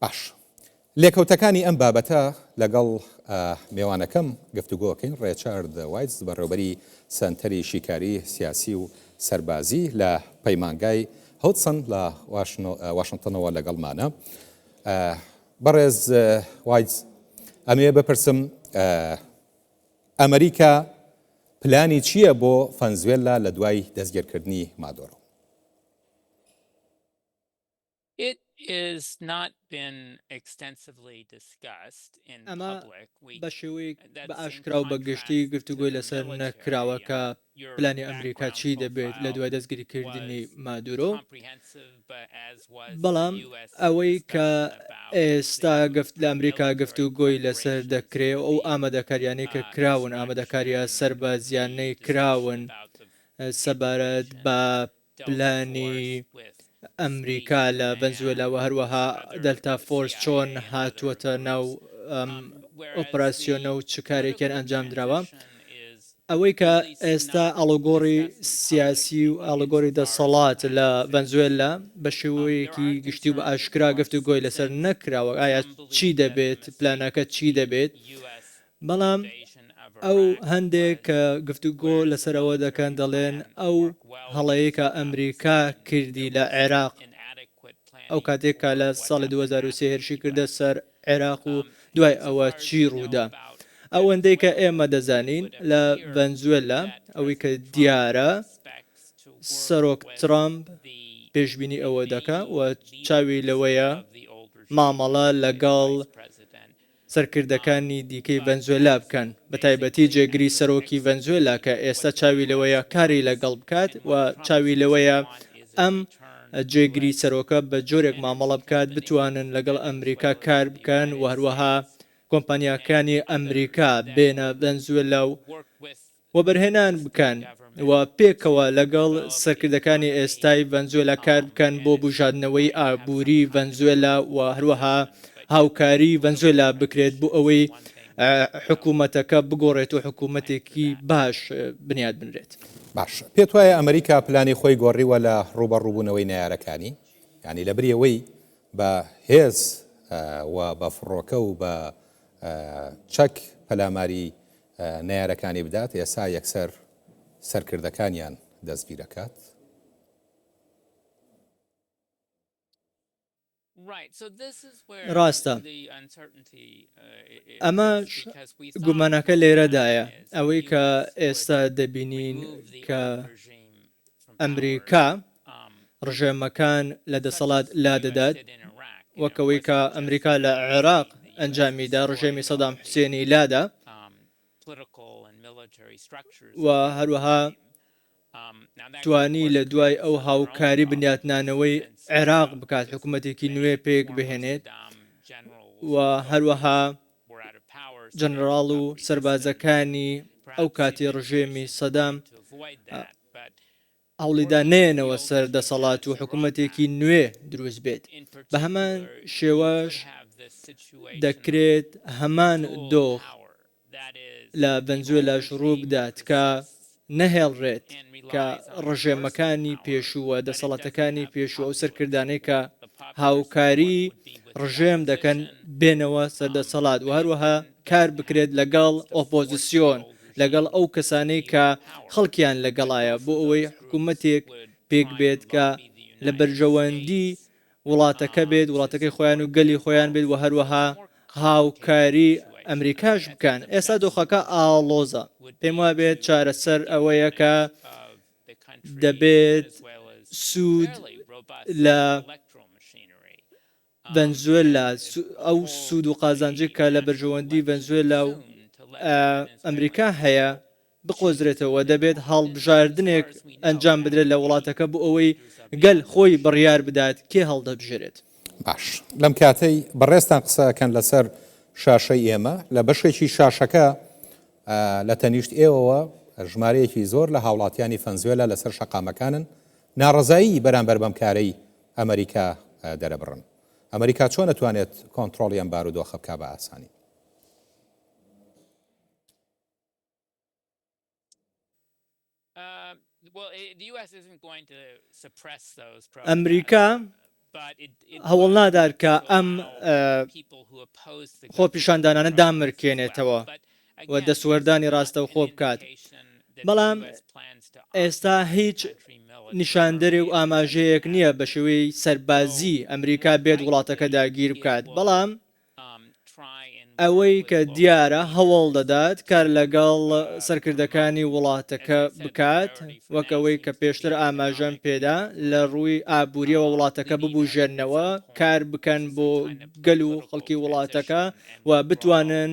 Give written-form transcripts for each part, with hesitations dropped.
باش لێکەوتەکانی ئەم بابەتە لەگەڵ میێوانەکەم گفتوگۆکەین ڕێچارد وایتز بەڕێوەبەری سەنتەری شیکاری سیاسی و سەربازی لە پەیمانگای هۆدسن لە واشنگتنەوە لەگەڵمانە. بەڕێز وایتز ئەمێ بپرسم ئەمریکا پلانی چییە بۆ ڤەنزوێلا لە دوای دەستگیرکردنی مادۆرۆ؟ ئەمە بە شێوەیەک بە ئاشکرا و بەگشتی گفتوگۆی لەسەر نەکراوە کە پلانی ئەمریکا چی دەبێت لە دوای دەستگیریکردنی مادۆرۆ، بەڵام ئەوەی کە ئێستا لە ئەمریکا گفتوگۆی لەسەر دەکرێت ئەو ئامادەکاریانەی کە کراون ئامادەکاریە سەربازیانەی کراون سەبارەت بە پلانی ئەمریکا لە ڤەنزوێلاوە هەروەها دەلتا فۆرس چۆن هاتووەتە ناو ئۆپراسیۆنە و چ کارێکیان ئەنجام درراوە، ئەوەی کە ئێستا ئاڵۆگۆڕی سیاسی و ئاڵۆگۆڕی دەسەڵات لە ڤەنزوێلا بە شێوەیەکی گشتی و بە ئاشکرا گفتوگۆی لەسەر نەکراوە ئایا چی دەبێت پلانەکە چی دەبێت، بەڵام ئەو هەندێک کە گفتوگۆ لەسەرەوە دەکەن دەڵێن ئەو هەڵەیە کە ئەمریکا کردی لە عێراق ئەو کاتێکە لە ساڵی 2023 هێرشی کردە سەر عێراق و دوای ئەوە چی ڕوودا، ئەوەندەی کە ئێمە دەزانین لە ڤەنزوێلا ئەوەی کە دیارە سەرۆک ترامپ پێشبینی ئەوە دەکا و چاوی لەوەیە مامەڵە لەگەڵ سەرکردەکانی دیکەی ڤەنزوێلا بکەن، بە تایبەتی جێگری سەرۆکی ڤەنزوێلا کە ئێستا چاوی لەوەیە کاری لەگەڵ بکات و چاوی لەوەیە ئەم جێگری سەرۆکە بە جۆرێک مامەڵە بکات بتوانن لەگەڵ ئەمریکا کار بکەن و هەروەها کۆمپانیاکانی ئەمریکا بێنە ڤەنزوێلا و بەرهێنان بکەن و پێکەوە لەگەڵ سەرکردەکانی ئێستای ڤەنزوێلا کار بکەن بۆ بژاردنەوەی ئابووری ڤەنزوێلا و هەروەها هاوکاری ڤەنزوێلا بکرێت بۆ ئەوەی حکوومەتەکە بگۆڕێت و حکوومەتێکی باش بنیاد بنرێت. باش پێت وایە ئەمریکا پلانی خۆی گۆڕیوە لە ڕوبەڕووبوونەوەی نەیارەکانی، یعنی لەبریەوەی بە هێز و بە فڕۆکە و بە چەک پەلاماری نەیارەکانی بدات ئێستا یەکسەر سەرکردەکانیان دەستگیر دەکات؟ ڕاستە، ئەمەش گومانەکە لێرەدایە ئەوەی کە ئێستا دەبینین کە ئەمریکا ڕژێمەکان لە دەسەڵات لا دەدات وەکەوەی کە ئەمریکا لە عێراق ئەنجامیدا ڕژێمی سەدام حوسێنی لادا و هەروەها توانی لە دوای ئەو هاوکاری بنیاتنانەوەی عێراق بکات حکوومەتێکی نوێ پێک بهێنێت و هەروەها جەنەڕاڵ و سەربازەکانی ئەو کاتی ڕژێمی سەدام هەوڵیدا نێنەوە سەر دەسەڵات و حکوومەتێکی نوێ دروست بێت، بە هەمان شێوەش دەکرێت هەمان دۆخ لە ڤەنزوێلاش ڕوو بدات کە نەهێڵڕێت کە ڕژێمەکانی پێشووە دەسەڵاتەکانی پێشووە و سەرکردانەی کە هاوکاری ڕژێم دەکەن بێنەوە سەردەسەڵات و هەروەها کار بکرێت لەگەڵ ئۆپۆزیسیۆن لەگەڵ ئەو کەسانەی کە خەڵکیان لەگەڵایە بۆ ئەوەی حکوومەتێک پێک بێت کە لە بەرژەوەندی وڵاتەکە بێت وڵاتەکەی خۆیان و گەلی خۆیان بێت و هەروەها هاوکاری ئەمریکاش بکەن. ئێستا دۆخەکە ئاڵۆزە پێم وا بێت چارەسەر ئەوەیە کە دەبێت سوود لە ڤەنزوێلا ئەو سوود و قازانجی کە لە بەرژەوەندی ڤەنزوێلا و ئەمریکا هەیە بقۆزرێتەوە، دەبێت هەڵبژاردنێک ئەنجام بدرێت لە وڵاتەکە بۆ ئەوەی گەل خۆی بڕیار بدات کێ هەڵدەبژێرێت. باش لەم کاتەی بەڕێستان قسەکەن لەسەر شاشەی ئێمە لە بەشێکی شاشەکە لە تەنیشت ئێوەوە ژمارەیەکی زۆر لە هاوڵاتیانی ڤەنزوێلا لەسەر شەقامەکانن ناڕەزایی بەرامبەر بەم کارەی ئەمریکا دەرەبڕن. ئەمریکا چۆن دەتوانێت کۆنتترۆڵی ئەم بارودۆخە بکا بە ئاسانی؟ ئەمریکا هەوڵ نادار کە ئەم خۆپیشاندانانە دامرکێنێتەوە و دەسوەردانی ڕاستەوخۆ بکات. بەڵام ئێستا هیچ نیشاندەری و ئاماژەیەک نییە بە شێوەی سەربازی ئەمریکا بێت وڵاتەکە داگیر بکات. بەڵام ئەوەی کە دیارە هەوڵ دەدات کار لەگەڵ سەرکردەکانی وڵاتەکە بکات وەکەوەی کە پێشتر ئاماژەم پێدا لە ڕووی ئابوووریەوە وڵاتەکە ببوژێنەوە کار بکەن بۆ گەل و خەڵکی وڵاتەکە و بتوانن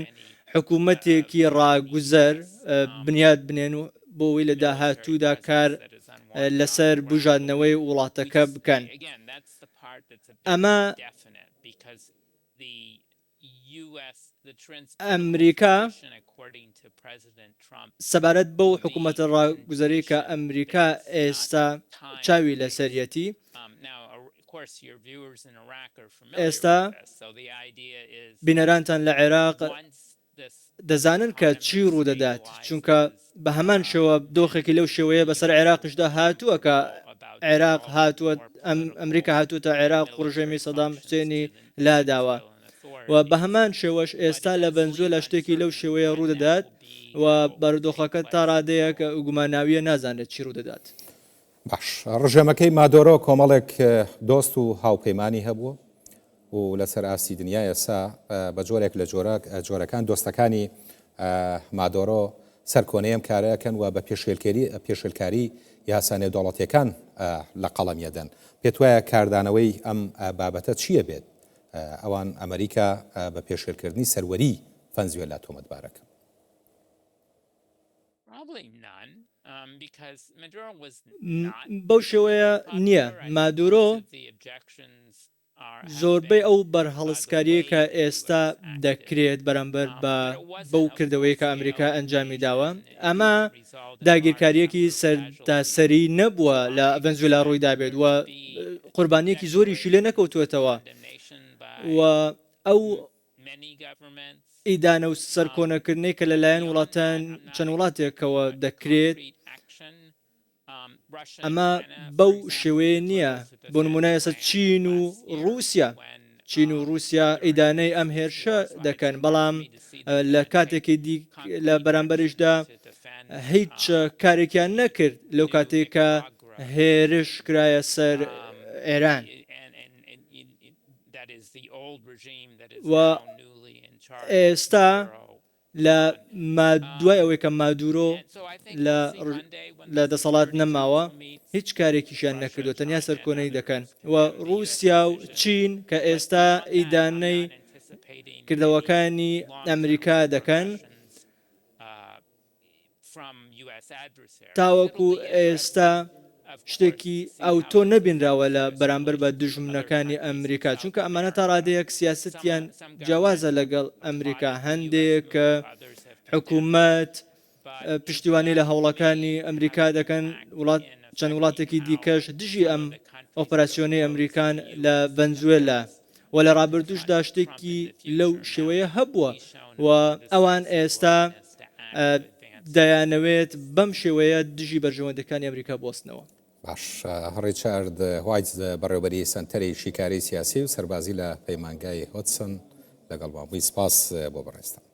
حکوومەتێکی ڕاگوزەر بنیاد بنێن و بۆەوەی لە داهاتوودا کار لەسەر بژاردنەوەی وڵاتەکە بکەن. ئەمە ئەمریکا سەبارەت بەو حکوومەتە ڕاگوزەری کە ئەمریکا ئێستا چاوی لەسەرەتی ئێستا بینەرانتان لە عێراق دەزانن کە چی ڕوودەدات چونکە بە هەمان شێوە دۆخێکی لەو شێوەیە بەسەر عێراقشدا هاتووە کە عێراق هاتووە ئەمریکا هاتووتە عێراق قڕژەمی سەدام حوسێنی لاداوە و بە هەمان شێوەش ئێستا لە ڤەنزوێلا شتێکی لەو شێوەیە ڕوودەدات و بەردۆخەکە تا ڕادەیە کە گوماناویە نازانێت چی ڕوودەدات. باش ڕژێمەکەی مادۆرۆ کۆمەڵێک دۆست و هاوپەیمانی هەبووە و لەسەر ئاسی دنیا ئێستا بە جۆرێک لە جۆرەکان دۆستەکانی مادۆرۆ سەرکۆنەیەم کارەکەن و بە پێشێلکاری یاسا نێودەوڵەتیەکان لە قەڵەمیەدەن. پێت وایە کاردانەوەی ئەم بابەتە چییە بێت ئەوان ئەمریکا بە پێشێلکردنی سەروەری ڤەنزوێلا تۆمەتبارەکە؟ بەو شێوەیە نییە. مادۆرۆ زۆربەی ئەو بەرهەڵسکاریە کە ئێستا دەکرێت بەرامبەر بە بەو کردەوەی کە ئەمریکا ئەنجامی داوە ئەمە داگیرکاریەکی سەرتاسەری نەبووە لە ڤەنزوێلا ڕوویدا بێت و قوربانیەکی زۆریشی لێ نەکەوتوێتەوە و ئەو ئیدانە و سەرکۆنەکردنەی کە لەلایەن وڵاتان چەند وڵاتێکەوە دەکرێت ئەمە بەو شێوەیە نییە. بۆ نمونە ئێستا چین و رووسیا ئیدانەی ئەم هێرشە دەکەن بەڵام لە کاتێکی لە بەرامبەرشدا هیچ کارێکیان نەکرد لەو کاتێکە هێرش کرایە سەر ئێران و ئێستا دوای ئەوەی کە مادۆرۆ لە دەسەڵات نەماوە هیچ کارێکیشیان نەکردو تەنیا سەرکۆنەی دەکەن و رووسیا و چین کە ئێستا ئیدانەی کردەوەکانی ئەمریکا دەکەن تاوەکو ئێستا شتێکی ئەوتۆ نەبینراوە لە بەرامبەر بە دژمنەکانی ئەمریکا چونکە ئەمانە تا ڕادەیەک سیاسەتیان جیاوازە لەگەڵ ئەمریکا. هەندێک حکوومەت پشتیوانی لە هەوڵەکانی ئەمریکا دەکەن چەند وڵاتێکی دیکەش دژی ئەم ئۆپەراسیۆنەی ئەمریکان لە ڤەنزوێلا و لە ڕابردوشدا شتێکی لەو شێوەیە هەبووە و ئەوان ئێستا دەیانەوێت بەم شێوەیە دژی بەرژەوەندەکانی ئەمریکا بۆستنەوە. باش ڕیچارد هوایت بەڕێوەبەری سنتەری شیکاری سیاسی و سەربازی لە پەیمانگای هۆتسن لەگەڵ بابووی سپاس بۆ بەڕێستان.